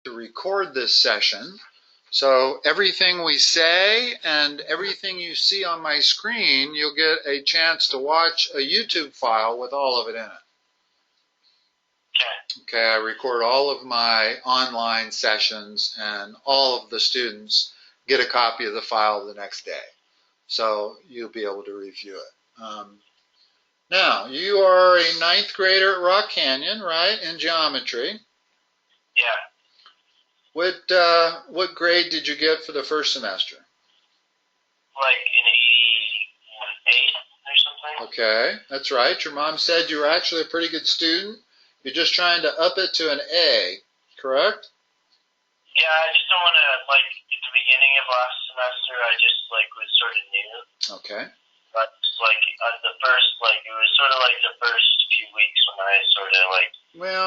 to record this session. So everything we say and everything you see on my screen, you'll get a chance to watch a YouTube file with all of it in it. Okay, I record all of my online sessions and all of the students get a copy of the file the next day. So you'll be able to review it. Now, you are a 9th grader at Rock Canyon, right, in geometry? Yeah. What grade did you get for the first semester? Like an 81.8 or something. Okay, that's right. Your mom said you were actually a pretty good student. You're just trying to up it to an A, correct? Yeah, I just don't want to, like, at the beginning of last semester, I just, like, was sort of new. Okay. But just, like, the first, like, it was sort of like the first few weeks when I sort of, like,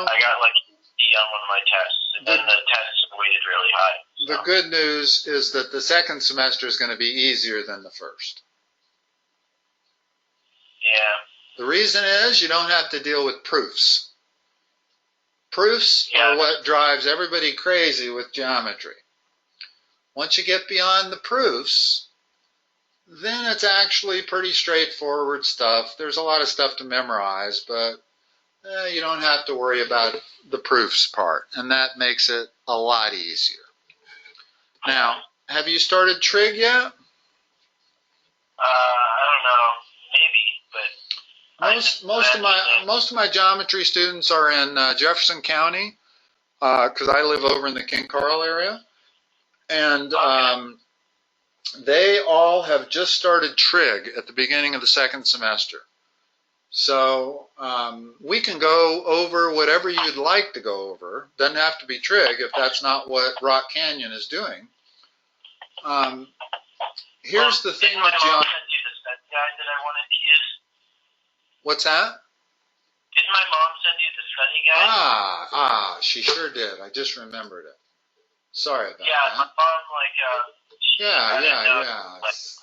I got, like, D on one of my tests, and then the tests weighted really high. So. The good news is that the second semester is going to be easier than the first. Yeah. The reason is you don't have to deal with proofs. Proofs are what drives everybody crazy with geometry. Once you get beyond the proofs, then it's actually pretty straightforward stuff. There's a lot of stuff to memorize, but you don't have to worry about the proofs part, and that makes it a lot easier. Now, have you started trig yet? I don't know, maybe, but most of my geometry students are in Jefferson County, because I live over in the King Carl area, and they all have just started trig at the beginning of the second semester. So we can go over whatever you'd like to go over. Doesn't have to be trig if that's not what Rock Canyon is doing. Here's the thing with geometry. Did my mom send you the study guide that I wanted to use? What's that? Did my mom send you the study guide? She sure did. I just remembered it. Sorry about that. Yeah, my mom, Yeah.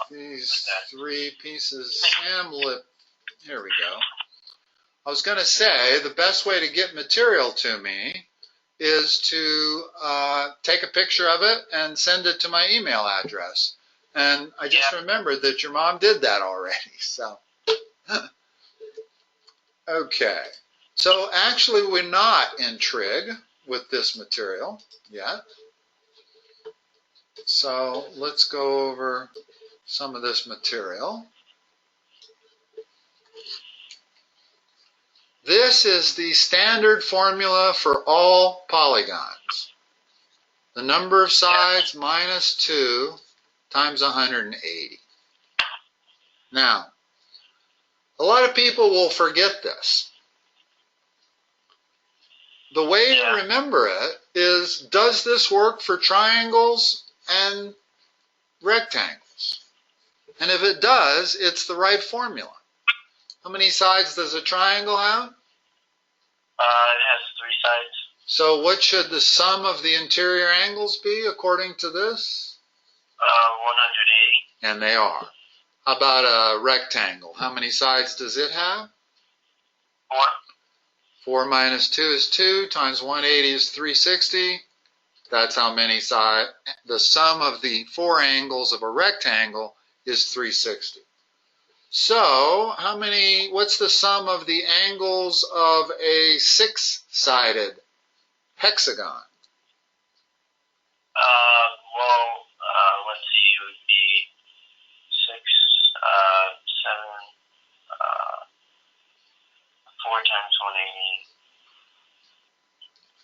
These 3 pieces, here we go. I was going to say the best way to get material to me is to take a picture of it and send it to my email address. And I just remembered that your mom did that already. So, okay. So actually we're not in trig with this material yet. So let's go over some of this material. This is the standard formula for all polygons. The number of sides minus 2 times 180. Now, a lot of people will forget this. The way to remember it is, does this work for triangles and rectangles? And if it does, it's the right formula. How many sides does a triangle have? It has 3 sides. So what should the sum of the interior angles be according to this? 180. And they are. How about a rectangle? How many sides does it have? 4. 4 minus 2 is 2, times 180 is 360. That's how many sides. The sum of the 4 angles of a rectangle is 360. So, what's the sum of the angles of a 6-sided hexagon? Let's see, it would be 6, 7, 4 times 180.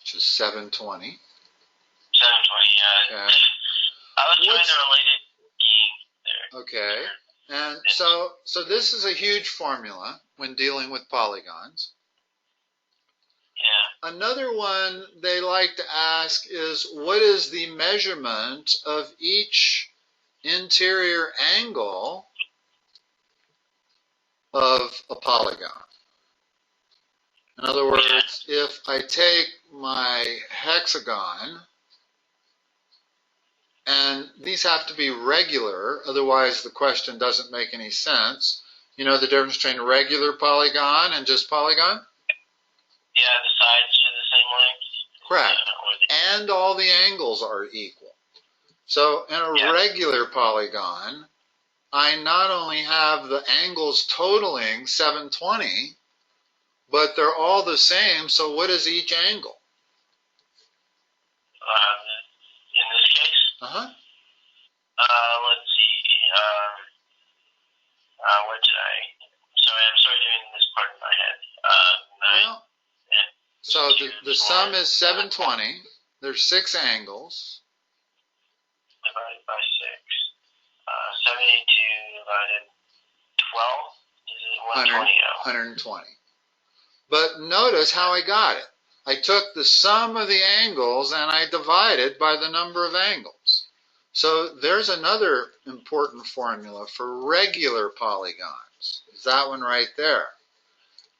Which is 720. 720, yeah. Okay. I was trying to relate it to skiing there. Okay. And so this is a huge formula when dealing with polygons. Yeah. Another one they like to ask is, what is the measurement of each interior angle of a polygon? In other words, if I take my hexagon, and these have to be regular, otherwise the question doesn't make any sense. You know the difference between a regular polygon and just polygon? Yeah, the sides are the same length. Correct. Or the and all the angles are equal. So in a regular polygon, I not only have the angles totaling 720, but they're all the same, so what is each angle? In this case? Uh-huh. Let's see. What did I... Sorry, I'm sort of doing this part in my head. 9. So the sum is 720. There's 6 angles. Divided by 6. 72 divided 12. Is it 120? 120. But notice how I got it. I took the sum of the angles and I divided by the number of angles. So there's another important formula for regular polygons. Is that one right there.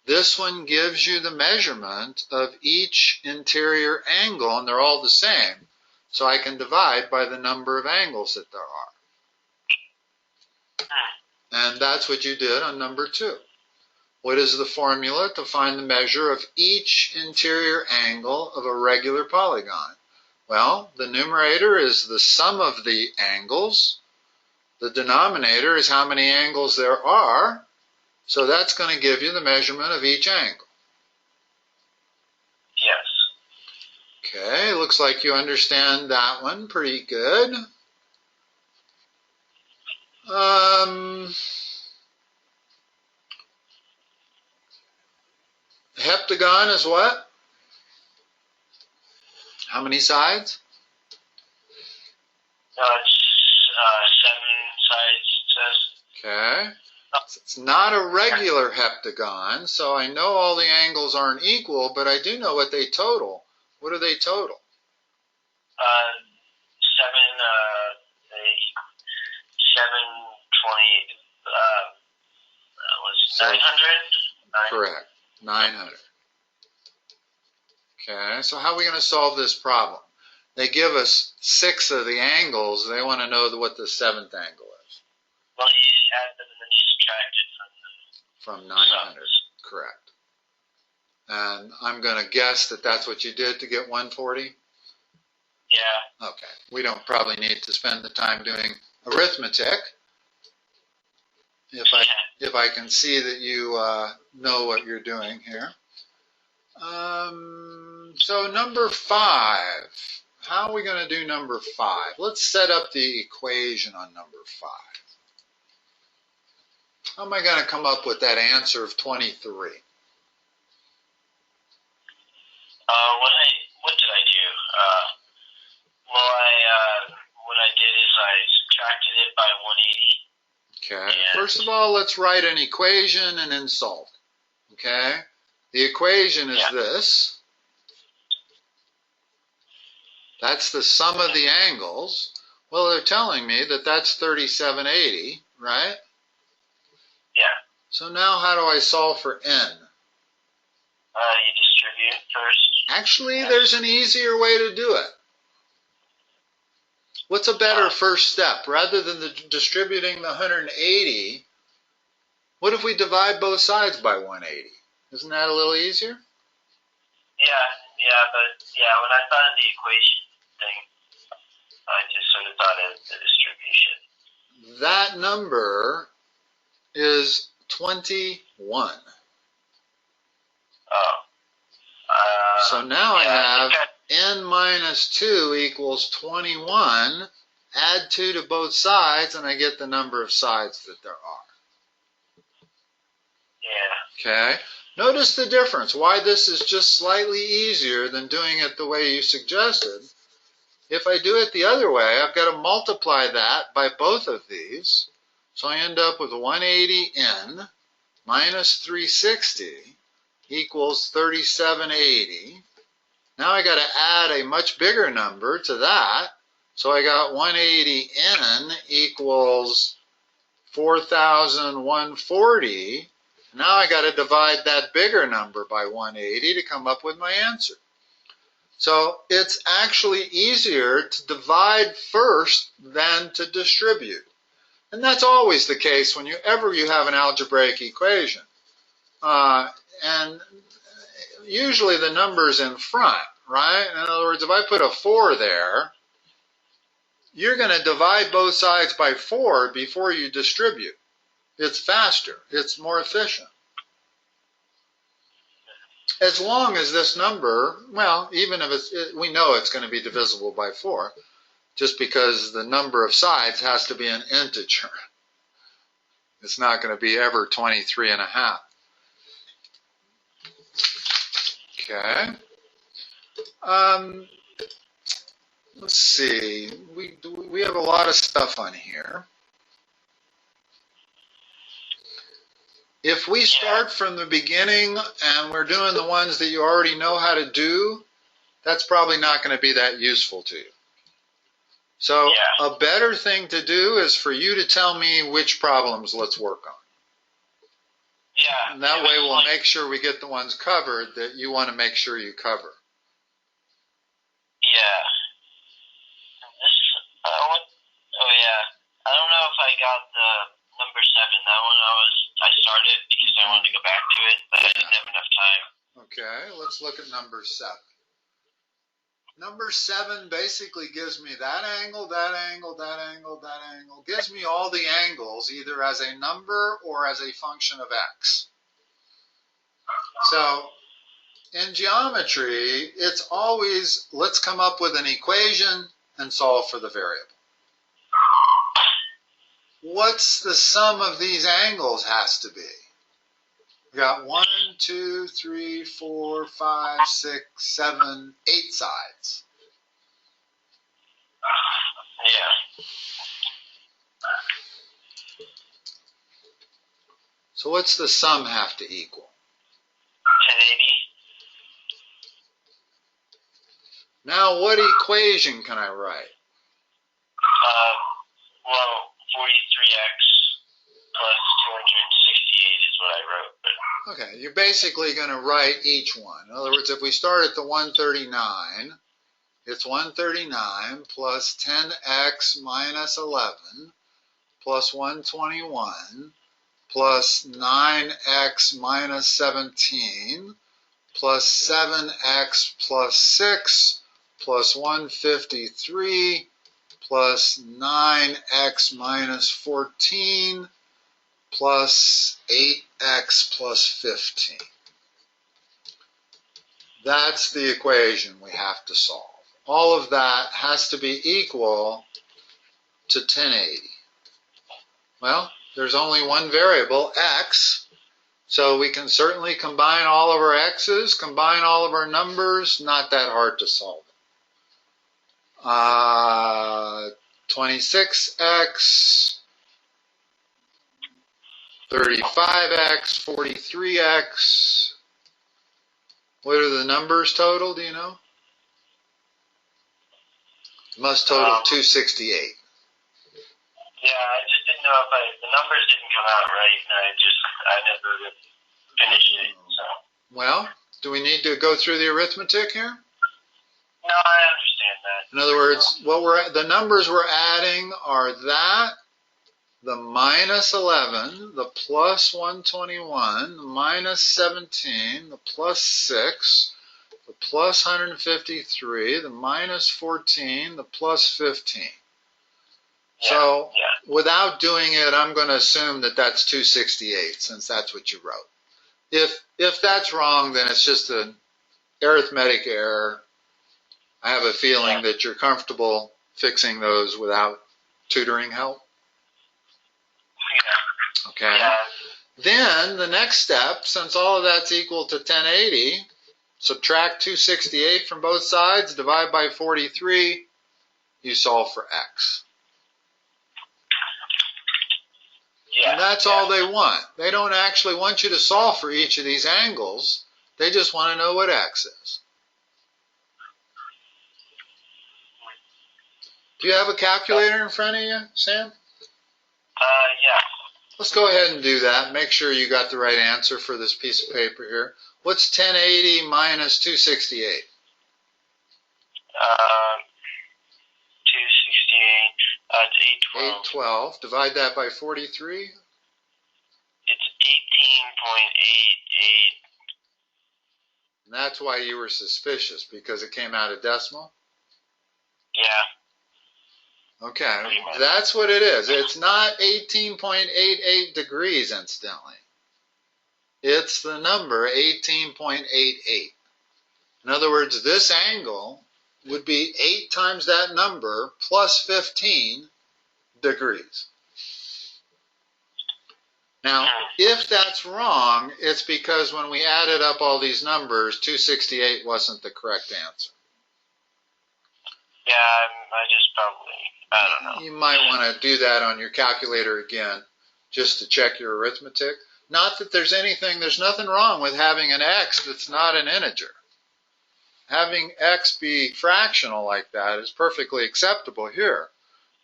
This one gives you the measurement of each interior angle, and they're all the same. So I can divide by the number of angles that there are. And that's what you did on number 2. What is the formula to find the measure of each interior angle of a regular polygon? Well, the numerator is the sum of the angles. The denominator is how many angles there are. So that's going to give you the measurement of each angle. Yes. Okay, looks like you understand that one pretty good. Heptagon is what? How many sides? It's 7 sides, it says. Okay. It's not a regular heptagon, so I know all the angles aren't equal, but I do know what they total. What do they total? 900? Correct. 900. Okay, so how are we going to solve this problem? They give us 6 of the angles. They want to know what the 7th angle is. Well, you add them and then you subtract it from 900. Correct. And I'm going to guess that that's what you did to get 140? Yeah. Okay. We don't probably need to spend the time doing arithmetic. If I can see that you know what you're doing here. So number 5. How are we going to do number 5? Let's set up the equation on number 5. How am I going to come up with that answer of 23? What did I do? What I did is I subtracted it by 180. Okay. First of all, let's write an equation and then solve it. Okay. The equation is this. That's the sum of the angles. Well, they're telling me that that's 3780, right? Yeah. So now how do I solve for n? You distribute first. Actually, there's an easier way to do it. What's a better first step? Rather than distributing the 180, what if we divide both sides by 180? Isn't that a little easier? Yeah, but when I thought of the equation thing, I just sort of thought of the distribution. That number is 21. Oh. So now I have n minus 2 equals 21. Add 2 to both sides, and I get the number of sides that there are. Yeah. Okay. Notice the difference. Why this is just slightly easier than doing it the way you suggested. If I do it the other way, I've got to multiply that by both of these. So I end up with 180n minus 360 equals 3780. Now I got to add a much bigger number to that. So I got 180n equals 4,140. Now I got to divide that bigger number by 180 to come up with my answer. So it's actually easier to divide first than to distribute. And that's always the case whenever you have an algebraic equation. And usually the number's in front, right? In other words, if I put a 4 there, you're going to divide both sides by 4 before you distribute. It's faster. It's more efficient. As long as this number, well, even if we know it's going to be divisible by 4, just because the number of sides has to be an integer. It's not going to be ever 23 and a half. Okay. Let's see. We have a lot of stuff on here. If we start from the beginning and we're doing the ones that you already know how to do, that's probably not going to be that useful to you. So a better thing to do is for you to tell me which problems let's work on. Yeah. And that way we'll make sure we get the ones covered that you want to make sure you cover. Yeah. I don't know if I got the number 7. That one I started because I wanted to go back to it, but I didn't have enough time. Okay, let's look at number 7. Number 7 basically gives me that angle, that angle, that angle, that angle. Gives me all the angles either as a number or as a function of x. So in geometry, it's always, let's come up with an equation and solve for the variable. What's the sum of these angles has to be? We got 1, 2, 3, 4, 5, 6, 7, 8 sides. Yeah. So what's the sum have to equal? 1080. Now what equation can I write? Well, 43x plus 268 is what I wrote. But okay, you're basically going to write each one. In other words, if we start at the 139, it's 139 plus 10x minus 11 plus 121 plus 9x minus 17 plus 7x plus 6 plus 153 plus 9x minus 14 plus 8x plus 15. That's the equation we have to solve. All of that has to be equal to 1080. Well, there's only one variable, x, so we can certainly combine all of our x's, combine all of our numbers, not that hard to solve. 26x, 35x, 43x. What are the numbers total, do you know? It must total 268. Yeah, I just didn't know if the numbers didn't come out right, and I never finished it, so. Well, do we need to go through the arithmetic here? No, I understand that. In other words, the numbers we're adding are that, the minus 11, the plus 121, the minus 17, the plus 6, the plus 153, the minus 14, the plus 15. Yeah, so without doing it, I'm going to assume that that's 268 since that's what you wrote. If that's wrong, then it's just an arithmetic error. I have a feeling that you're comfortable fixing those without tutoring help. Yeah. Okay. Yeah. Then the next step, since all of that's equal to 1080, subtract 268 from both sides, divide by 43, you solve for x. Yeah. And that's all they want. They don't actually want you to solve for each of these angles. They just want to know what x is. Do you have a calculator in front of you, Sam? Yeah. Let's go ahead and do that. Make sure you got the right answer for this piece of paper here. What's 1080 minus 268? 268. It's 812. 812. Divide that by 43. It's 18.88. And that's why you were suspicious, because it came out of decimal? Yeah. Okay, that's what it is. It's not 18.88 degrees, incidentally. It's the number 18.88. In other words, this angle would be 8 times that number plus 15 degrees. Now, if that's wrong, it's because when we added up all these numbers, 268 wasn't the correct answer. Yeah, I just probably, I don't know. You might want to do that on your calculator again, just to check your arithmetic. Not that there's nothing wrong with having an x that's not an integer. Having x be fractional like that is perfectly acceptable here.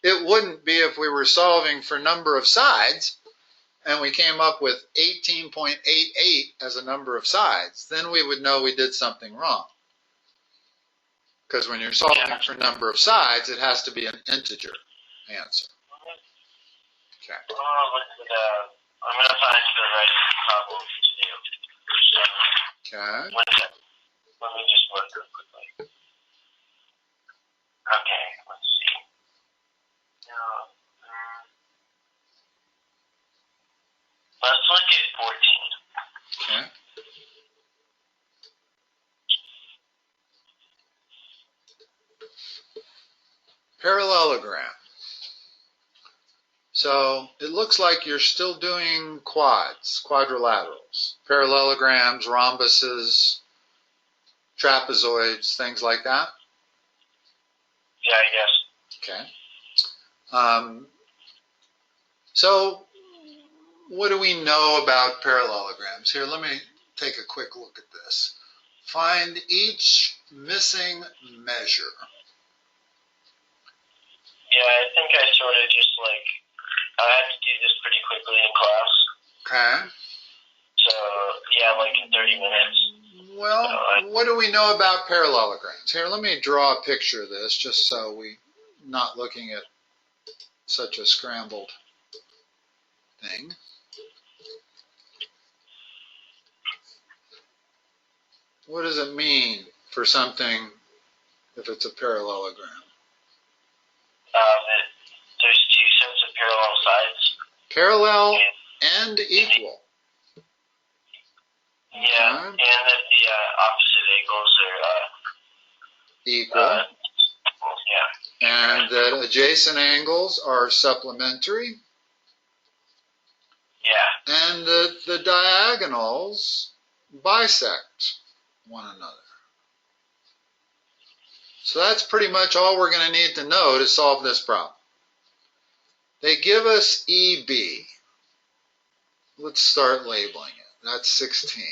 It wouldn't be if we were solving for number of sides and we came up with 18.88 as a number of sides. Then we would know we did something wrong. Because when you're solving for number of sides, it has to be an integer answer. Okay. I'm going to find the right problem to do. Okay. Let me just look real quickly. Okay, let's see. Let's look at 14. Okay. Parallelogram. So it looks like you're still doing quadrilaterals, parallelograms, rhombuses, trapezoids, things like that? Yeah, I guess. Okay. So what do we know about parallelograms? Here, let me take a quick look at this. Find each missing measure. Yeah, I think I sort of just I had to do this pretty quickly in class. Okay. So, yeah, in 30 minutes. Well, what do we know about parallelograms? Here, let me draw a picture of this just so we're not looking at such a scrambled thing. What does it mean for something if it's a parallelogram? There's two sets of parallel sides. Parallel and equal. Yeah, Okay. and that the opposite angles are equal. Yeah. And that adjacent angles are supplementary. Yeah. And that the diagonals bisect one another. So that's pretty much all we're going to need to know to solve this problem. They give us EB. Let's start labeling it. That's 16.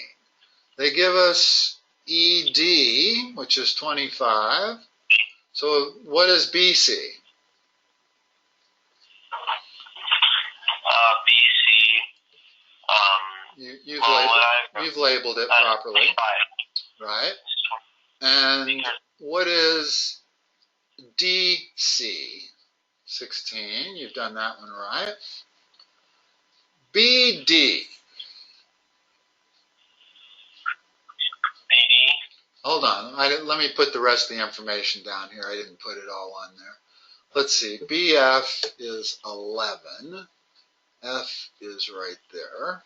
They give us ED, which is 25. So what is BC? BC. You've labeled it properly, right? And what is DC? 16. You've done that one right. BD. BD. Hold on. Let me put the rest of the information down here. I didn't put it all on there. Let's see. BF is 11. F is right there.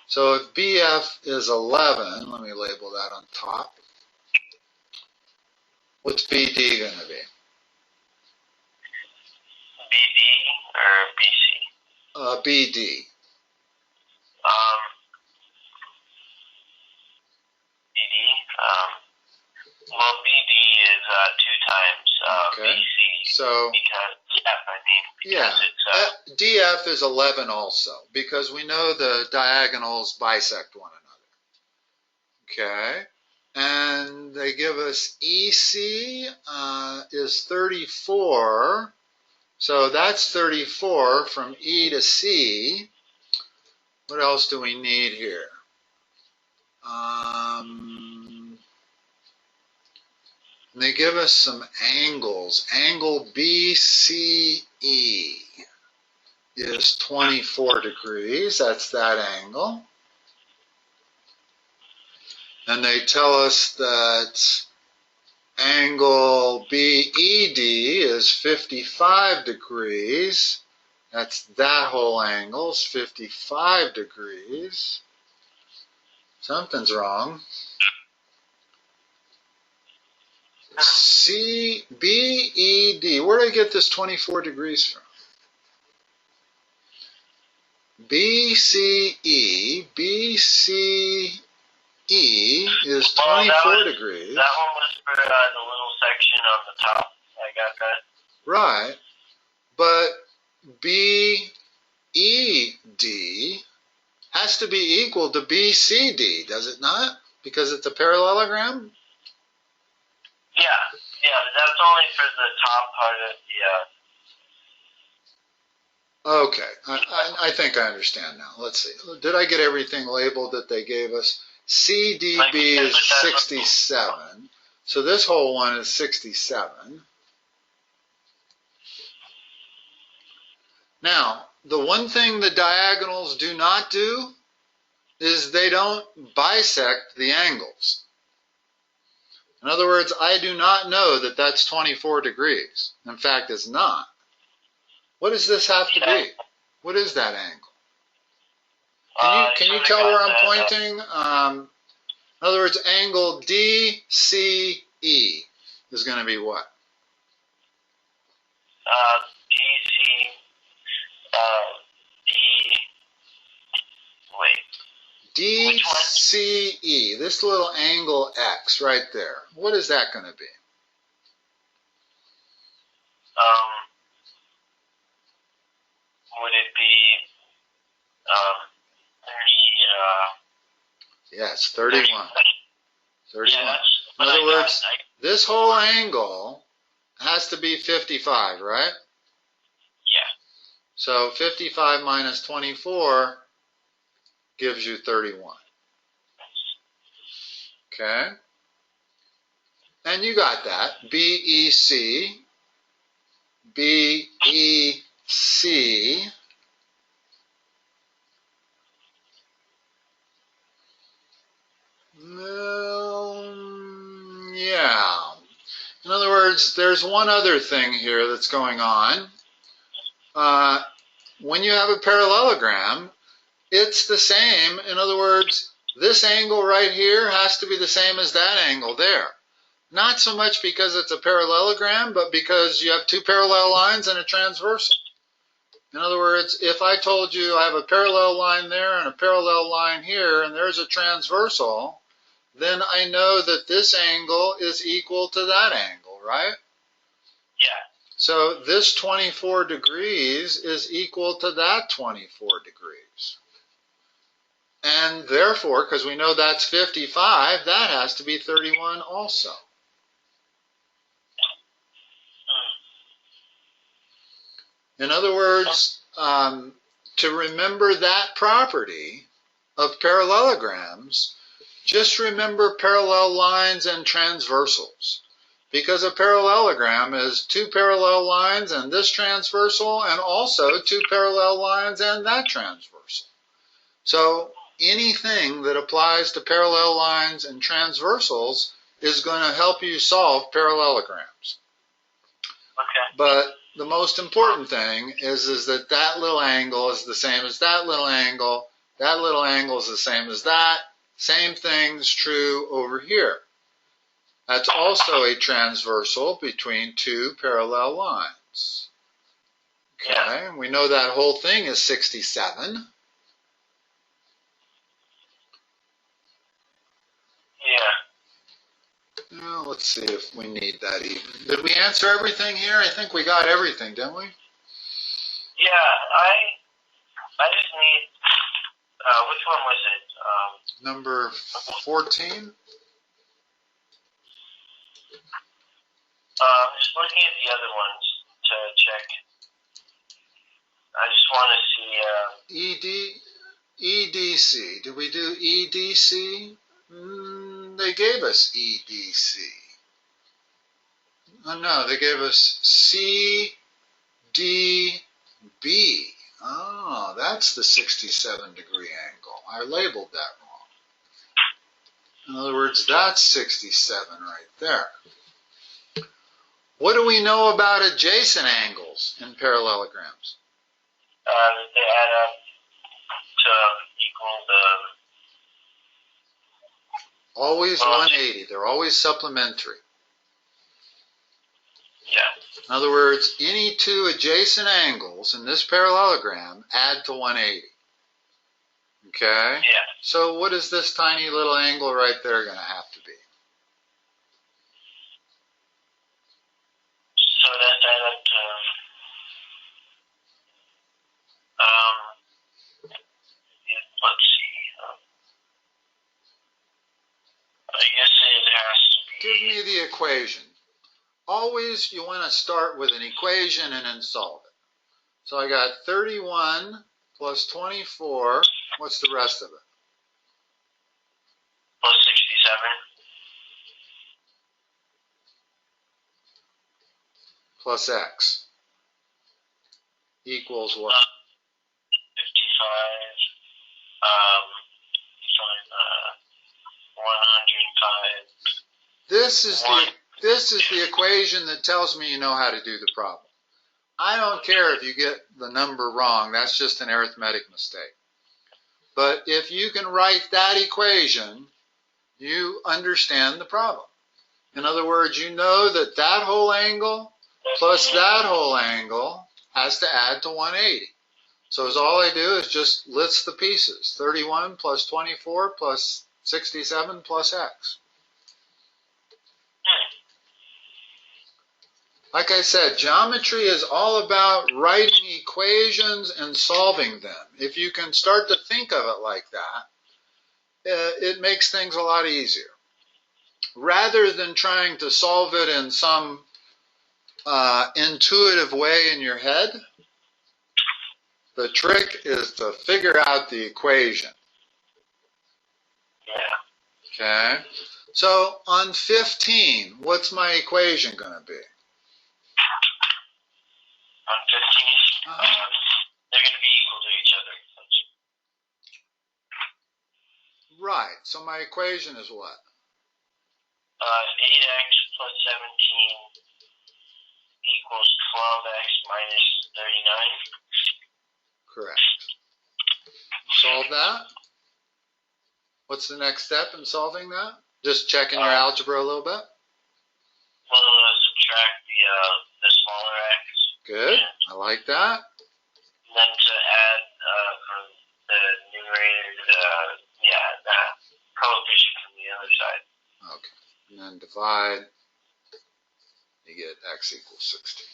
So if BF is 11, let me label that on top. What's BD going to be? BD or BC? BD. BD. Well, BD is 2 times okay. BC. So because it's, DF is 11 also, because we know the diagonals bisect one another. Okay. And they give us EC is 34. So that's 34 from E to C. What else do we need here? They give us some angles. Angle BCE is 24 degrees. That's that angle. and they tell us that angle BED is 55 degrees. That's that whole angle is 55 degrees. Something's wrong. CBED, where did I get this 24 degrees from? BCE is 24 degrees. That one was for the little section on the top. I got that. Right. But BED has to be equal to BCD, does it not? Because it's a parallelogram? Yeah, but that's only for the top part of the... Okay, I think I understand now. Let's see. Did I get everything labeled that they gave us? CDB is 67. So this whole one is 67. Now, the one thing the diagonals do not do is they don't bisect the angles. In other words, I do not know that that's 24 degrees. In fact, it's not. What does this have to be? What is that angle? Can you tell where I'm pointing? In other words, angle DCE is going to be what? DCE, this little angle X right there. What is that going to be? Would it be 30? Yeah, it's 31. 31. Yeah, in other words, this whole angle has to be 55, right? Yeah. So 55 minus 24 gives you 31. Okay? And you got that. BEC, BEC, yeah. In other words, there's one other thing here that's going on. When you have a parallelogram, it's the same. In other words, this angle right here has to be the same as that angle there. Not so much because it's a parallelogram, but because you have two parallel lines and a transversal. In other words, if I told you I have a parallel line there and a parallel line here, and there's a transversal, then I know that this angle is equal to that angle, right? Yeah. So this 24 degrees is equal to that 24 degrees. And therefore, because we know that's 55, that has to be 31 also. In other words, to remember that property of parallelograms, just remember parallel lines and transversals. Because a parallelogram is two parallel lines and this transversal, and also two parallel lines and that transversal. So anything that applies to parallel lines and transversals is going to help you solve parallelograms. Okay. But the most important thing is that that little angle is the same as that little angle is the same as that. Same thing's true over here. That's also a transversal between two parallel lines. Okay, and we know that whole thing is 67. Yeah. Well, let's see if we need that even. Did we answer everything here? I think we got everything, didn't we? Yeah, I just need, which one was it? Number 14? I'm just looking at the other ones to check. I just want to see... EDC. Did we do EDC? They gave us EDC. Oh, no, they gave us CDB. Oh, that's the 67 degree angle. I labeled that wrong. In other words, that's 67 right there. What do we know about adjacent angles in parallelograms? They add up to equal the... Always 180. They're always supplementary. Yeah. In other words, any two adjacent angles in this parallelogram add to 180. Okay? Yeah. So what is this tiny little angle right there going to have to be? So that's add up to... let's see. I guess it has to be... Give me the equation. Always you want to start with an equation and then solve it. So I got 31 plus 24. What's the rest of it? Plus 67. Plus x. Equals what? 55. 105. This is the equation that tells me you know how to do the problem. I don't care if you get the number wrong. That's just an arithmetic mistake. But if you can write that equation, you understand the problem. In other words, you know that that whole angle plus that whole angle has to add to 180. So all I do is just list the pieces. 31 plus 24 plus 67 plus x. Like I said, geometry is all about writing equations and solving them. If you can start to think of it like that, it makes things a lot easier. Rather than trying to solve it in some intuitive way in your head, the trick is to figure out the equation. Yeah. Okay? So on 15, what's my equation going to be? On 15, they're going to be equal to each other. Right. So my equation is what? 8x plus 17 equals 12x minus 39. Correct. Solve that. What's the next step in solving that? Just checking your algebra a little bit? We'll subtract the smaller x. Good. I like that. And then to add from the numerator, the coefficient from the other side. Okay. And then divide. You get x equals 16.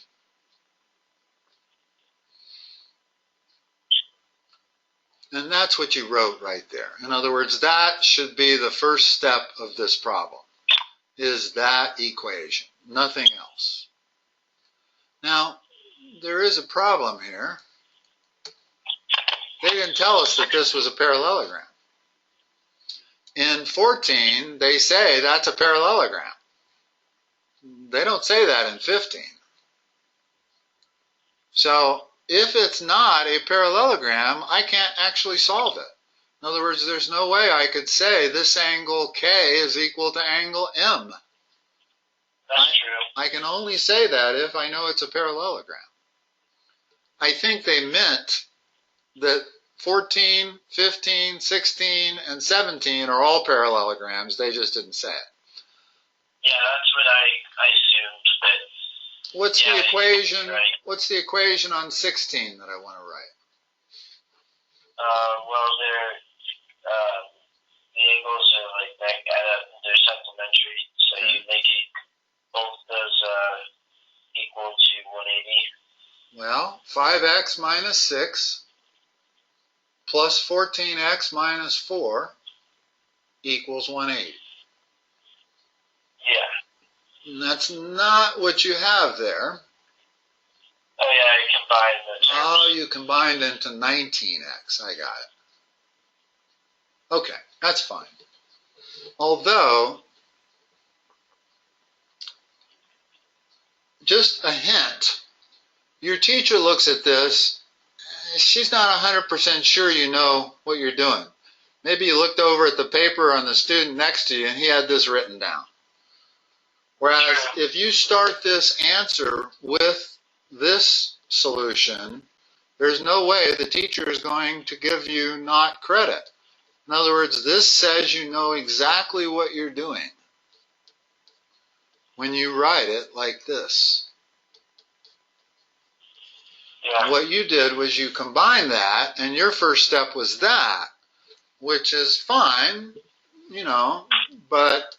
And that's what you wrote right there. In other words, that should be the first step of this problem, is that equation, nothing else. Now, there is a problem here. They didn't tell us that this was a parallelogram. In 14, they say that's a parallelogram. They don't say that in 15. So, if it's not a parallelogram, I can't actually solve it. In other words, there's no way I could say this angle K is equal to angle M. That's true. I can only say that if I know it's a parallelogram. I think they meant that 14, 15, 16, and 17 are all parallelograms. They just didn't say it. Yeah, that's what I assumed. But what's the equation? Right. What's the equation on 16 that I want to write? Well, the angles are like they're supplementary, so you make both those equal to 180. Well, 5x minus 6 plus 14x minus 4 equals 180. Yeah. And that's not what you have there. Oh, yeah, I combined the terms. Oh, you combined into 19x. I got it. Okay, that's fine. Although, just a hint, your teacher looks at this, she's not 100% sure you know what you're doing. Maybe you looked over at the paper on the student next to you and he had this written down. Whereas if you start this answer with this solution, there's no way the teacher is going to give you not credit. In other words, this says you know exactly what you're doing when you write it like this. Yeah. What you did was you combined that, and your first step was that, which is fine, you know, but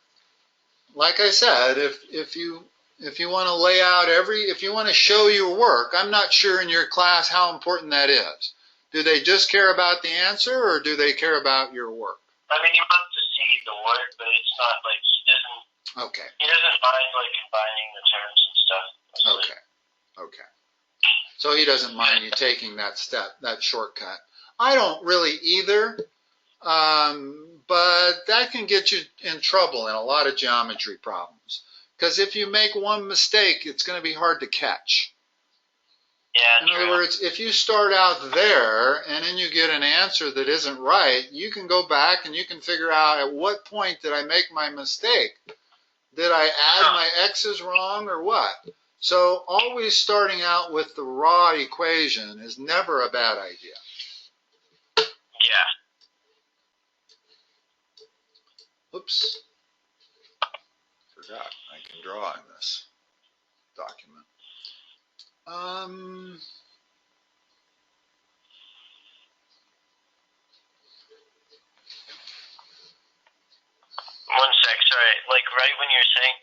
like I said, if you want to lay out if you want to show your work, I'm not sure in your class how important that is. Do they just care about the answer, or do they care about your work? I mean, he wants to see the work, but it's not like he doesn't. Okay. He doesn't mind like combining the terms and stuff. Okay. Okay. So he doesn't mind you taking that step, that shortcut. I don't really either, but that can get you in trouble in a lot of geometry problems. Because if you make one mistake, it's going to be hard to catch. Yeah, in other words, if you start out there and then you get an answer that isn't right, you can go back and you can figure out at what point did I make my mistake? Did I add my x's wrong or what? So always starting out with the raw equation is never a bad idea. Yeah. Oops. Forgot I can draw in this document. One sec, sorry. Like right when you're saying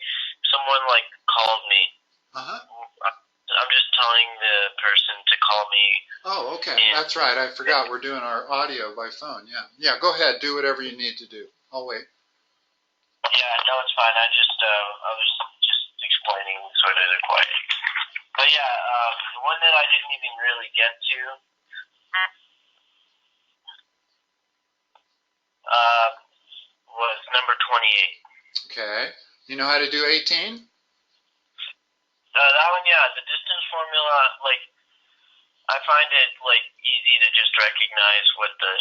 someone like called me. I'm just telling the person to call me. Oh, okay. That's right. I forgot we're doing our audio by phone. Yeah. Yeah, go ahead. Do whatever you need to do. I'll wait. Yeah, no, it's fine. I was just explaining sort of the quiet. But yeah, the one that I didn't even really get to was number 28. Okay. You know how to do 18? That one, yeah. The distance formula, like, I find it, like, easy to just recognize what the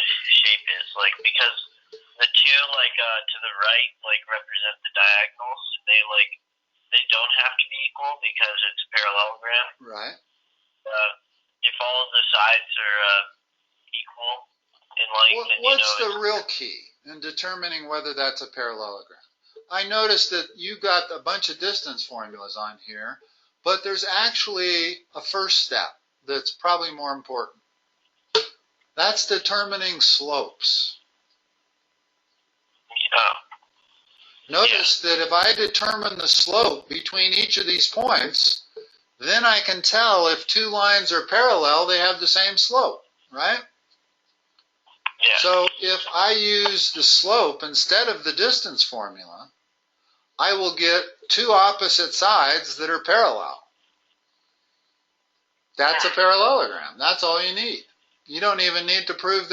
shape is, like, because the two, like, to the right, like, represent the diagonals, and they don't have to be equal because it's a parallelogram. Right. If all of the sides are equal in length, what's the real key in determining whether that's a parallelogram? I noticed that you got a bunch of distance formulas on here, but there's actually a first step that's probably more important. That's determining slopes. Notice that if I determine the slope between each of these points, then I can tell if two lines are parallel, they have the same slope, right? Yeah. So if I use the slope instead of the distance formula, I will get two opposite sides that are parallel. That's a parallelogram. That's all you need. You don't even need to prove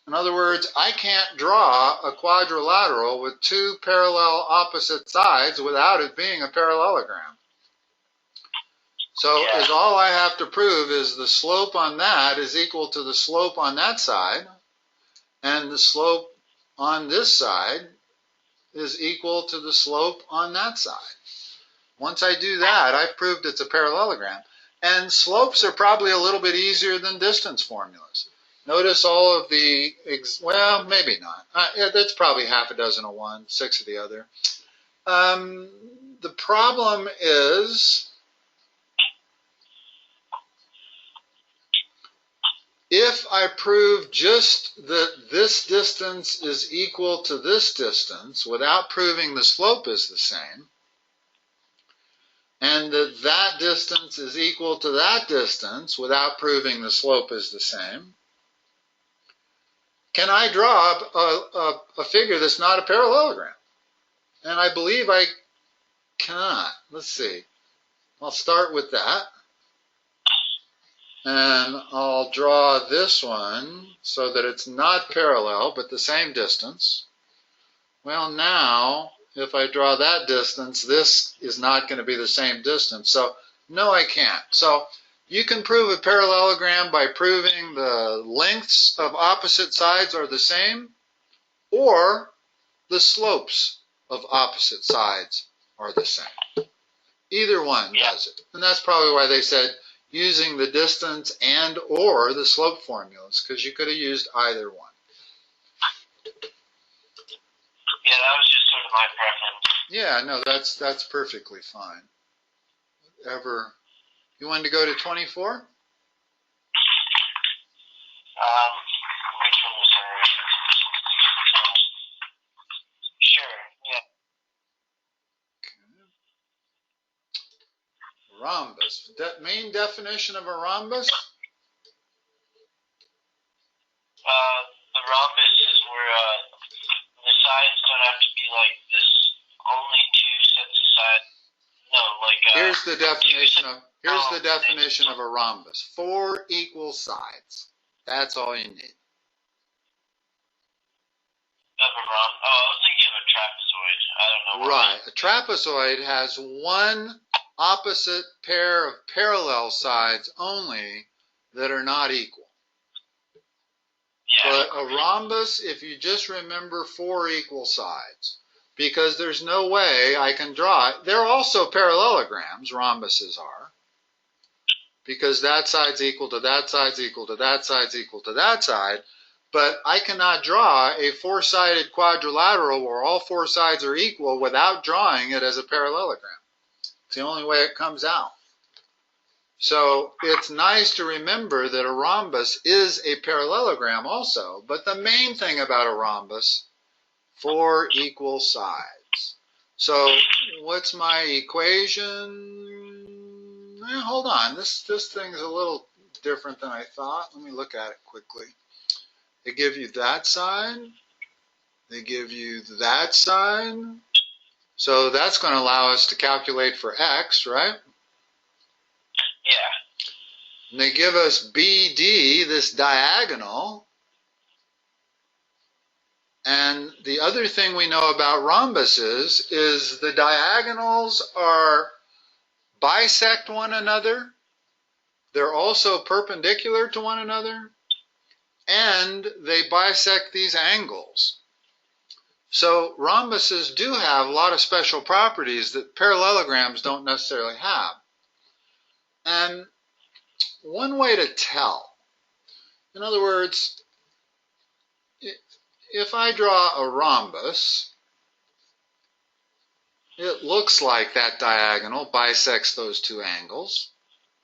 in other words, I can't draw a quadrilateral with two parallel opposite sides without it being a parallelogram. So is all I have to prove is the slope on that is equal to the slope on that side, and the slope on this side is equal to the slope on that side. Once I do that, I've proved it's a parallelogram. And slopes are probably a little bit easier than distance formulas. Notice all of the, well, maybe not. That's probably half a dozen of one, 6 of the other. The problem is, if I prove just that this distance is equal to this distance without proving the slope is the same, and that that distance is equal to that distance without proving the slope is the same, can I draw a figure that's not a parallelogram? And I believe I cannot. Let's see. I'll start with that. And I'll draw this one so that it's not parallel, but the same distance. Well, now, if I draw that distance, this is not going to be the same distance. So, no, I can't. So, You can prove a parallelogram by proving the lengths of opposite sides are the same, or the slopes of opposite sides are the same. Either one does it. And that's probably why they said using the distance and or the slope formulas, because you could have used either one. Yeah, that was just sort of my preference. Yeah, no, that's perfectly fine. Whatever. You wanted to go to 24? Which one was there? Sure, yeah. Okay. Rhombus. Main definition of a rhombus? The rhombus is where the sides don't have to be like this, only two sets of sides. No, like here's the definition of a rhombus. 4 equal sides. That's all you need. Of a rhombus. Oh, I was thinking of a trapezoid. I don't know. Right. A trapezoid has one opposite pair of parallel sides only that are not equal. Yeah. But a rhombus, if you just remember 4 equal sides, because there's no way I can draw it. They're also parallelograms, rhombuses are, because that side's equal to that side's equal to that side's equal to that side, but I cannot draw a 4-sided quadrilateral where all 4 sides are equal without drawing it as a parallelogram. It's the only way it comes out. So it's nice to remember that a rhombus is a parallelogram also, but the main thing about a rhombus, 4 equal sides. So what's my equation? Hold on, this thing's a little different than I thought. Let me look at it quickly. They give you that side. They give you that side. So that's going to allow us to calculate for x, right? Yeah. And they give us BD, this diagonal. And the other thing we know about rhombuses is the diagonals are bisect one another. They're also perpendicular to one another. And they bisect these angles. So rhombuses do have a lot of special properties that parallelograms don't necessarily have. And one way to tell, in other words, if I draw a rhombus, it looks like that diagonal bisects those 2 angles.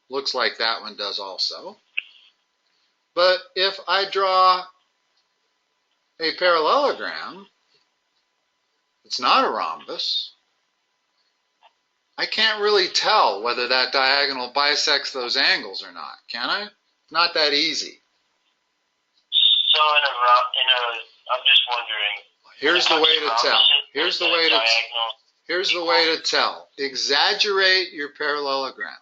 Looks like that one does also. But if I draw a parallelogram, it's not a rhombus. I can't really tell whether that diagonal bisects those angles or not, can I? Not that easy. So I'm just wondering. Here's the way to tell. Here's the way to tell. Exaggerate your parallelogram.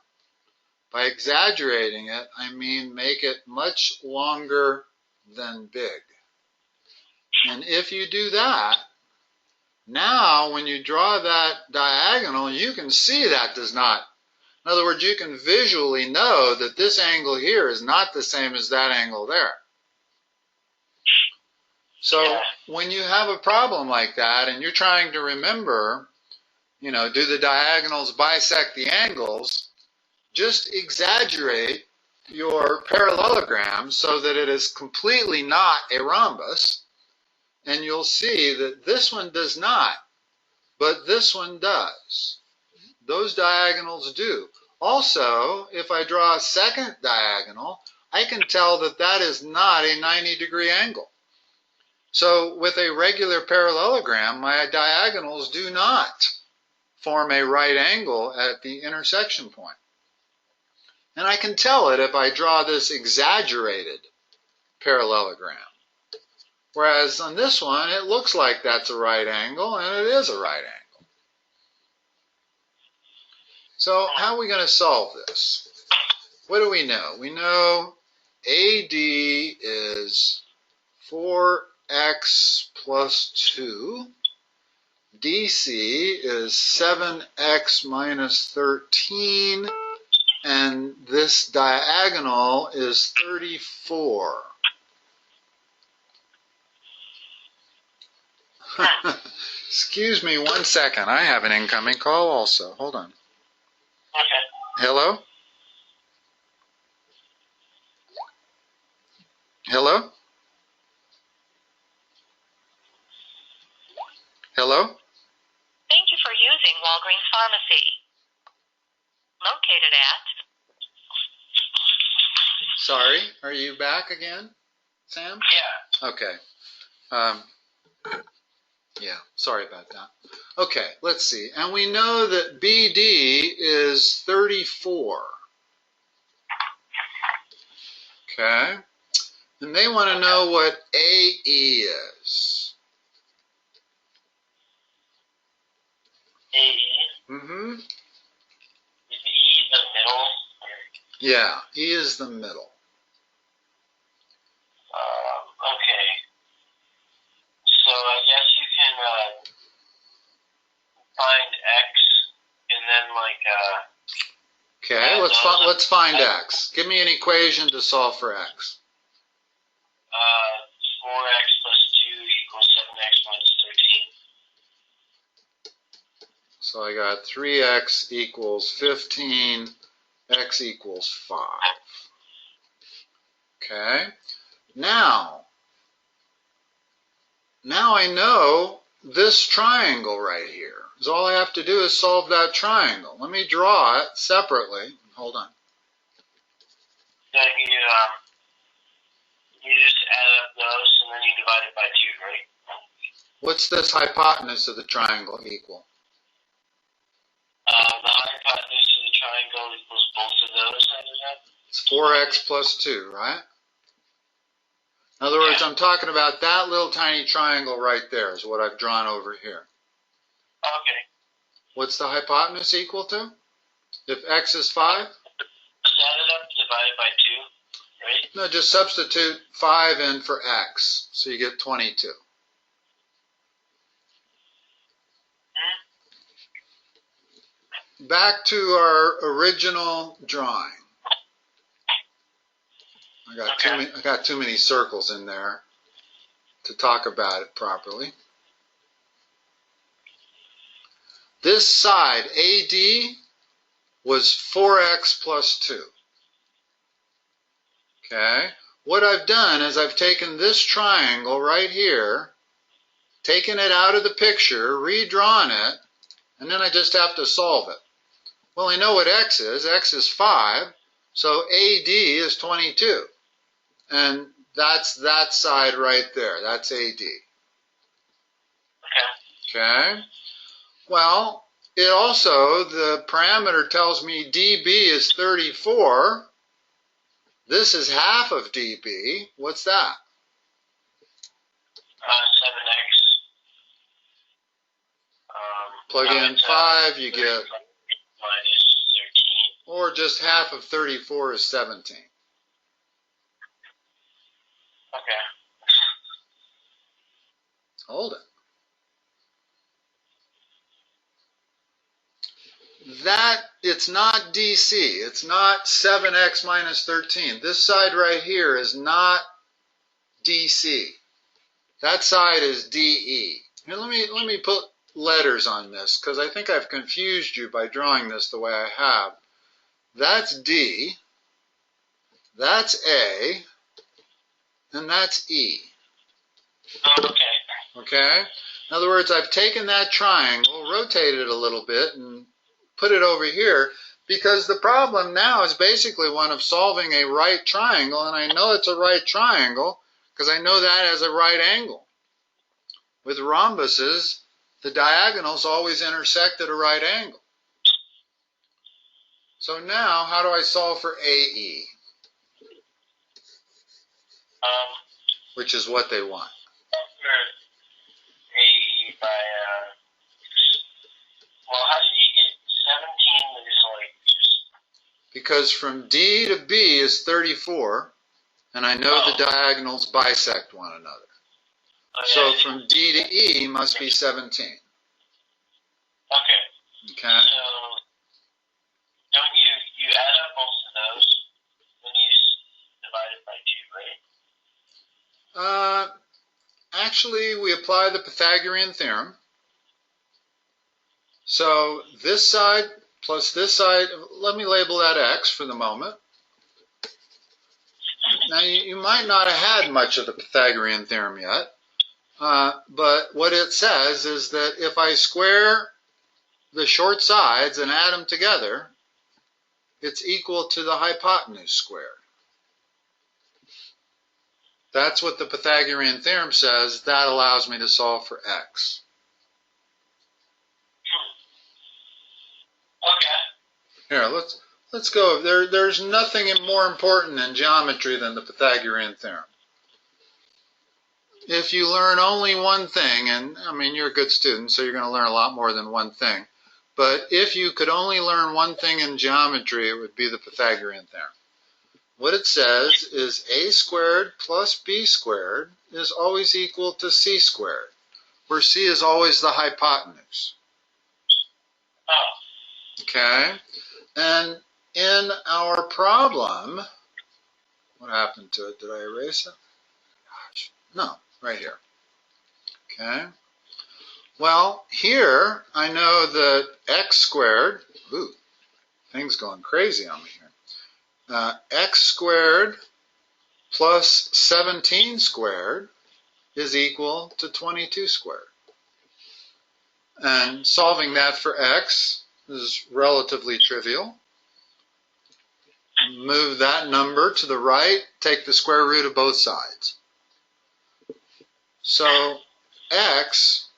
By exaggerating it, I mean make it much longer than big. And if you do that, now when you draw that diagonal, you can see that does not. In other words, you can visually know that this angle here is not the same as that angle there. So when you have a problem like that and you're trying to remember, do the diagonals bisect the angles, just exaggerate your parallelogram so that it is completely not a rhombus, and you'll see that this one does not, but this one does. Those diagonals do. Also, if I draw a second diagonal, I can tell that that is not a 90-degree angle. So with a regular parallelogram, my diagonals do not form a right angle at the intersection point. And I can tell it if I draw this exaggerated parallelogram. Whereas on this one, it looks like that's a right angle, and it is a right angle. So how are we going to solve this? What do we know? We know AD is 4x plus 2. DC is 7x minus 13. And this this diagonal is 34. Excuse me 1 second. I have an incoming call also. Hold on. Okay. Hello? Hello? Hello? Thank you for using Walgreens Pharmacy. Located at... Sorry, are you back again, Sam? Yeah. Okay. Yeah, sorry about that. Okay, let's see. And we know that BD is 34. Okay. And they want to know what AE is. AE? Mm-hmm. Is E the middle? Yeah, E is the middle. Okay. So I guess you can find X and then Okay, let's find X. Give me an equation to solve for X. 4x plus 2 equals 7x minus 13. So I got 3x equals 15, x equals 5. Okay, now I know this triangle right here. So all I have to do is solve that triangle. Let me draw it separately. Hold on. Then you just add up those and then you divide it by 2, right? What's this hypotenuse of the triangle equal? The hypotenuse of the triangle equals both of those, I do that? It's 4x plus 2, right? In other words, I'm talking about that little tiny triangle right there is what I've drawn over here. Okay. What's the hypotenuse equal to? If x is 5? Just add it up, divide it by 2, right? No, just substitute 5 in for x, so you get 22. Back to our original drawing. I got too many circles in there to talk about it properly. This side, AD, was 4x plus 2. Okay? What I've done is I've taken this triangle right here, taken it out of the picture, redrawn it, and then I just have to solve it. Well, I know what x is. X is 5, so AD is 22. And that's that side right there. That's AD. Okay? Well, it also, the parameter tells me DB is 34. This is half of DB. What's that? 7x. Plug in 5, you get... minus 13. Or just half of 34 is 17. Okay. Hold it. That, it's not DC. It's not 7x minus 13. This side right here is not DC. That side is DE. Here, let me put letters on this, because I think I've confused you by drawing this the way I have. That's D, that's A, and that's E. Okay. Okay? In other words, I've taken that triangle, rotated it a little bit, and put it over here, because the problem now is basically one of solving a right triangle, and I know it's a right triangle because I know that as a right angle. With rhombuses, the diagonals always intersect at a right angle. So now, how do I solve for AE? Which is what they want. AE by, well, how did you get 17 just because from D to B is 34, and I know the diagonals bisect one another. So from D to E must be 17. Okay. Okay? So, don't you add up both of those? actually, we apply the Pythagorean Theorem. So this side plus this side, let me label that x for the moment. Now, you might not have had much of the Pythagorean Theorem yet, but what it says is that if I square the short sides and add them together, it's equal to the hypotenuse squared. That's what the Pythagorean Theorem says. That allows me to solve for x. Okay. Here, let's go. There's nothing more important in geometry than the Pythagorean Theorem. If you learn only one thing, and I mean, you're a good student, so you're going to learn a lot more than one thing. But if you could only learn one thing in geometry, it would be the Pythagorean Theorem. What it says is a squared plus b squared is always equal to c squared, where c is always the hypotenuse. Oh. Okay? And in our problem, what happened to it? Did I erase it? Gosh, no, right here. Okay? Well, here I know that x squared, ooh, things going crazy on me here. X squared plus 17 squared is equal to 22 squared. And solving that for x is relatively trivial. Move that number to the right, take the square root of both sides. So x,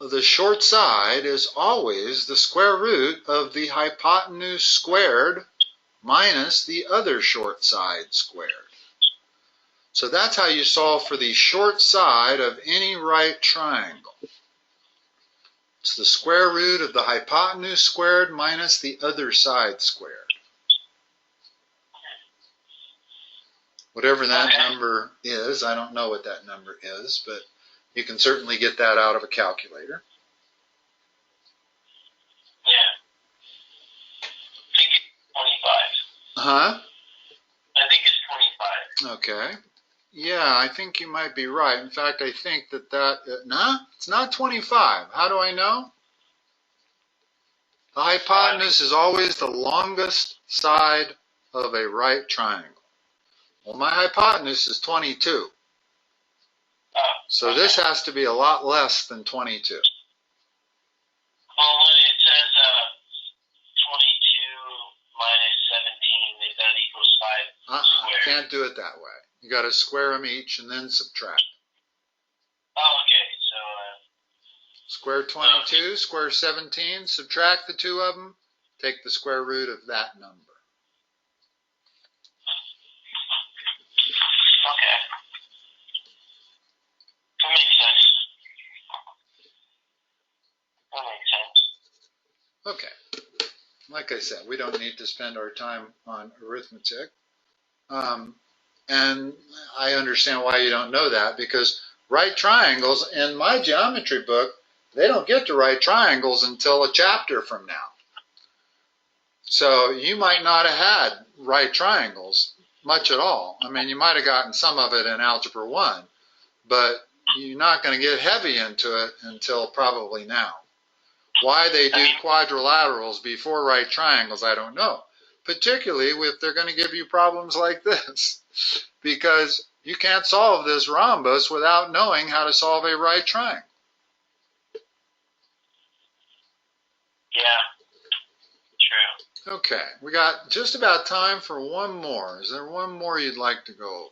the short side, is always the square root of the hypotenuse squared minus the other short side squared. So that's how you solve for the short side of any right triangle. It's the square root of the hypotenuse squared minus the other side squared. Whatever that number is, I don't know what that number is, but you can certainly get that out of a calculator. Yeah. I think it's 25. Huh? I think it's 25. Okay. Yeah, I think you might be right. In fact, I think nah, it's not 25. How do I know? The hypotenuse is always the longest side of a right triangle. Well, my hypotenuse is 22. So this has to be a lot less than 22. Well, when it says 22 minus 17, is that equals 5 squared? Can't do it that way. You got to square them each and then subtract. Oh, okay. So square 22, square 17, subtract the two of them, take the square root of that number. okay. That makes sense. That makes sense. Okay. Like I said, we don't need to spend our time on arithmetic. And I understand why you don't know that, because right triangles, in my geometry book, they don't get to right triangles until a chapter from now. So you might not have had right triangles much at all. I mean, you might have gotten some of it in Algebra 1, but you're not going to get heavy into it until probably now. Why they do quadrilaterals before right triangles, I don't know. Particularly if they're going to give you problems like this, because you can't solve this rhombus without knowing how to solve a right triangle. Yeah, true. Okay, we got just about time for one more. Is there one more you'd like to go over?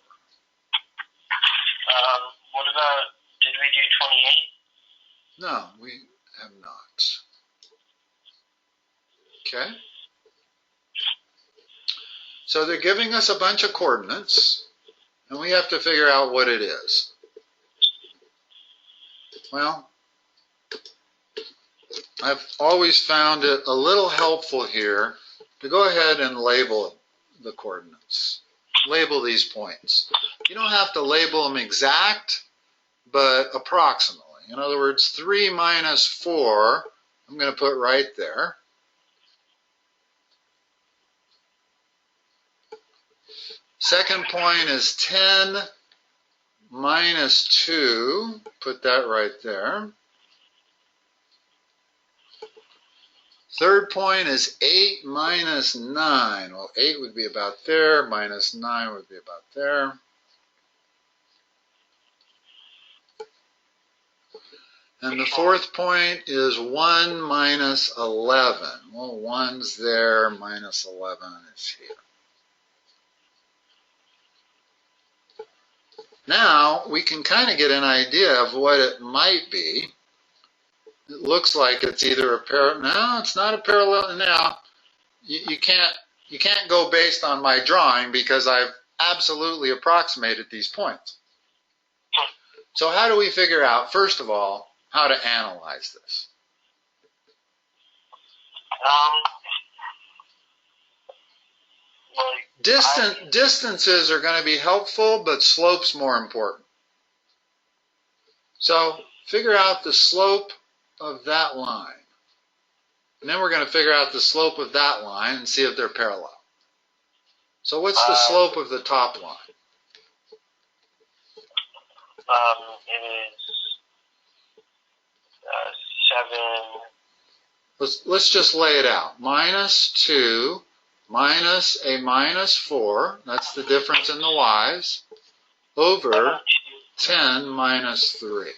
What about, did we do 28? No, we have not. Okay. So they're giving us a bunch of coordinates, and we have to figure out what it is. Well, I've always found it a little helpful here to go ahead and label the coordinates. Label these points. You don't have to label them exact, but approximately. In other words, 3 minus 4, I'm going to put right there. Second point is 10 minus 2. Put that right there. Third point is 8 minus 9. Well, 8 would be about there, minus 9 would be about there. And the fourth point is 1 minus 11. Well, 1's there, minus 11 is here. Now, we can kind of get an idea of what it might be. It looks like it's either a parallel. No, it's not a parallel. Now, you can't go based on my drawing because I've absolutely approximated these points. So how do we figure out, first of all, how to analyze this? Distances are going to be helpful, but slopes more important. So figure out the slope of that line. And then we're going to figure out the slope of that line and see if they're parallel. So what's the slope of the top line? It is 7. Let's just lay it out. Minus 2 minus a minus 4, that's the difference in the y's, over 10 minus 3.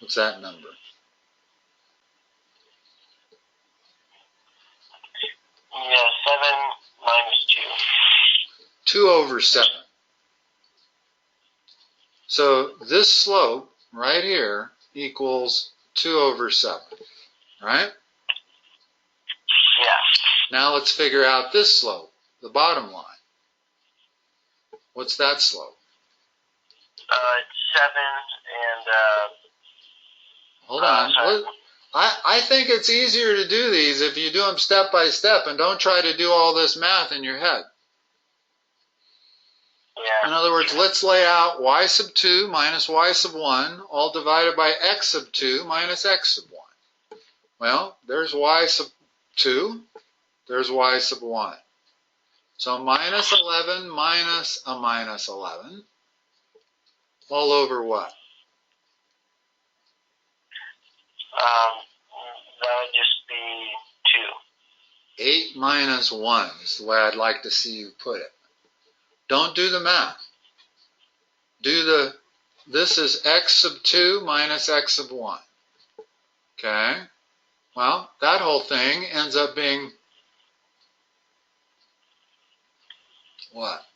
What's that number? Yeah, 7 minus 2. 2 over 7. So this slope right here equals 2 over 7, right? Yeah. Now let's figure out this slope, the bottom line. What's that slope? It's 7 and Hold on. I think it's easier to do these if you do them step by step and don't try to do all this math in your head. Yeah. In other words, let's lay out y sub 2 minus y sub 1 all divided by x sub 2 minus x sub 1. Well, there's y sub 2, there's y sub 1. So minus 11 minus a minus 11 all over what? That would just be 2. 8 minus 1 is the way I'd like to see you put it. Don't do the math. This is x sub 2 minus x sub 1. Okay? Well, that whole thing ends up being what?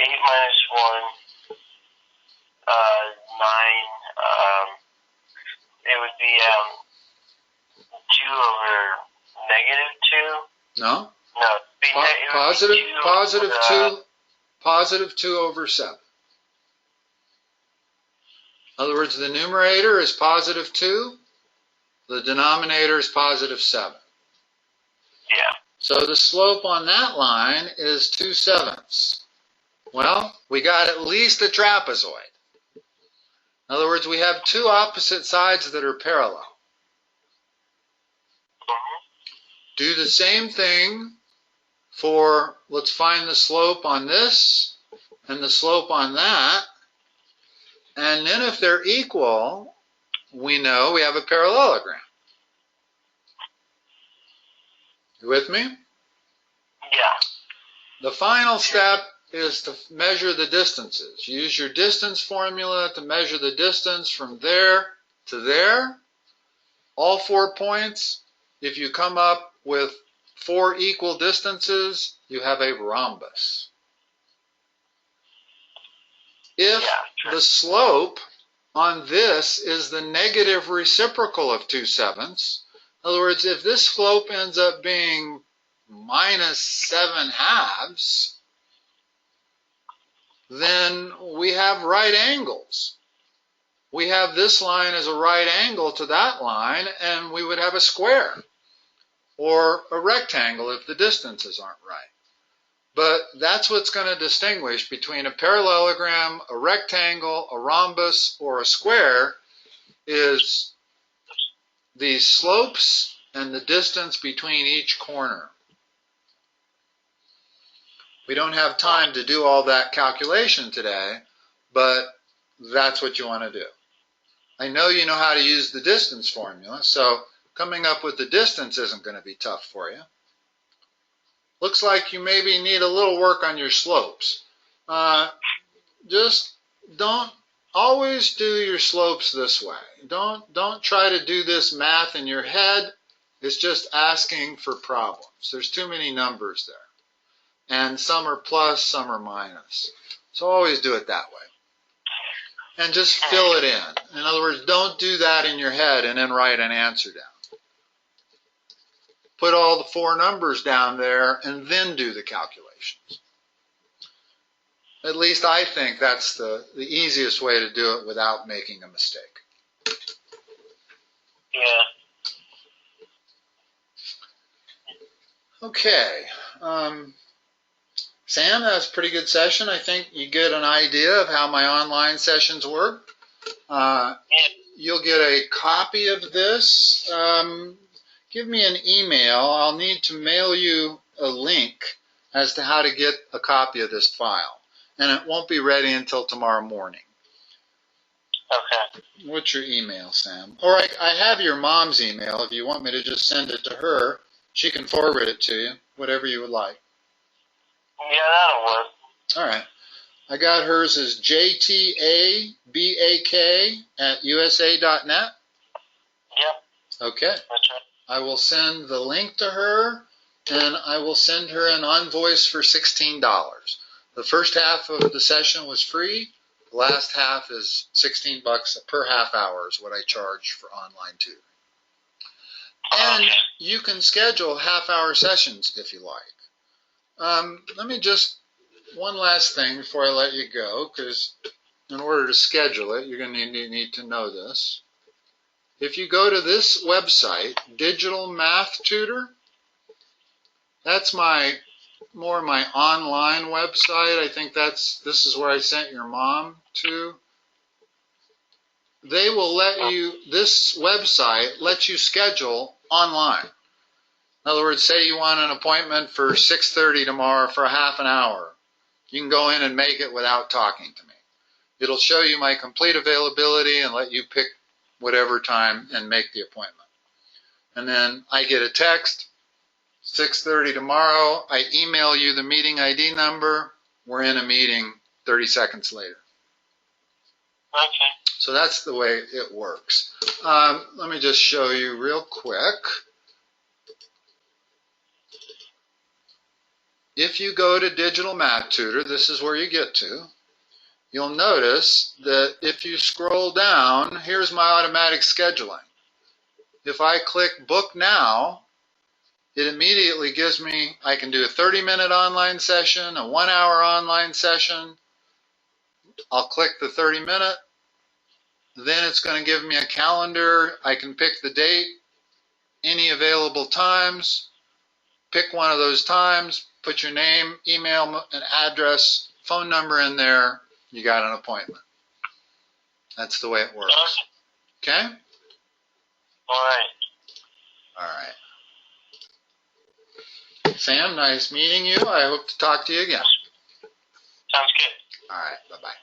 8 minus 1, 9, it would be 2 over negative 2. No? No, positive 2 over 7. In other words, the numerator is positive 2, the denominator is positive 7. Yeah. So the slope on that line is 2/7. Well, we got at least a trapezoid. In other words, we have two opposite sides that are parallel. Do the same thing for, let's find the slope on this and the slope on that. And then if they're equal, we know we have a parallelogram. You with me? Yeah. The final step is to measure the distances. Use your distance formula to measure the distance from there to there. All 4 points. If you come up with 4 equal distances, you have a rhombus. If the slope on this is the negative reciprocal of 2/7, in other words, if this slope ends up being minus 7/2, then we have right angles. We have this line as a right angle to that line, and we would have a square or a rectangle if the distances aren't right. But that's what's going to distinguish between a parallelogram, a rectangle, a rhombus, or a square is the slopes and the distance between each corner. We don't have time to do all that calculation today, but that's what you want to do. I know you know how to use the distance formula, so coming up with the distance isn't going to be tough for you. Looks like you maybe need a little work on your slopes. Just don't always do your slopes this way. Don't try to do this math in your head. It's just asking for problems. There's too many numbers there. And some are plus, some are minus. So always do it that way. And just fill it in. In other words, don't do that in your head and then write an answer down. Put all the 4 numbers down there and then do the calculations. At least I think that's the easiest way to do it without making a mistake. Yeah. Okay. Sam, that was a pretty good session. I think you get an idea of how my online sessions work. You'll get a copy of this. Give me an email. I'll need to mail you a link as to how to get a copy of this file. And it won't be ready until tomorrow morning. Okay. What's your email, Sam? Or I have your mom's email. If you want me to just send it to her, she can forward it to you, whatever you would like. Yeah, that'll work. All right. I got hers as jtabak@usa.net. Yep. Okay. That's right. I will send the link to her, and I will send her an invoice for $16. The first half of the session was free. The last half is $16 per half hour is what I charge for online tutoring. And you can schedule half-hour sessions if you like. Let me just, one last thing before I let you go, because in order to schedule it, you're going to need to know this. If you go to this website, Digital Math Tutor, that's more my online website. I think this is where I sent your mom to. They will let you, this website lets you schedule online. In other words, say you want an appointment for 6:30 tomorrow for a half an hour. You can go in and make it without talking to me. It'll show you my complete availability and let you pick whatever time and make the appointment. And then I get a text, 6:30 tomorrow. I email you the meeting ID number. We're in a meeting 30 seconds later. Okay. So that's the way it works. Let me just show you real quick. If you go to Digital Math Tutor, this is where you get to. You'll notice that if you scroll down, here's my automatic scheduling. If I click Book Now, it immediately gives me, I can do a 30-minute online session, a 1-hour online session. I'll click the 30-minute. Then it's going to give me a calendar. I can pick the date, any available times, pick one of those times, put your name, email, and address, phone number in there. You got an appointment. That's the way it works. Okay? All right. All right. Sam, nice meeting you. I hope to talk to you again. Sounds good. All right. Bye-bye.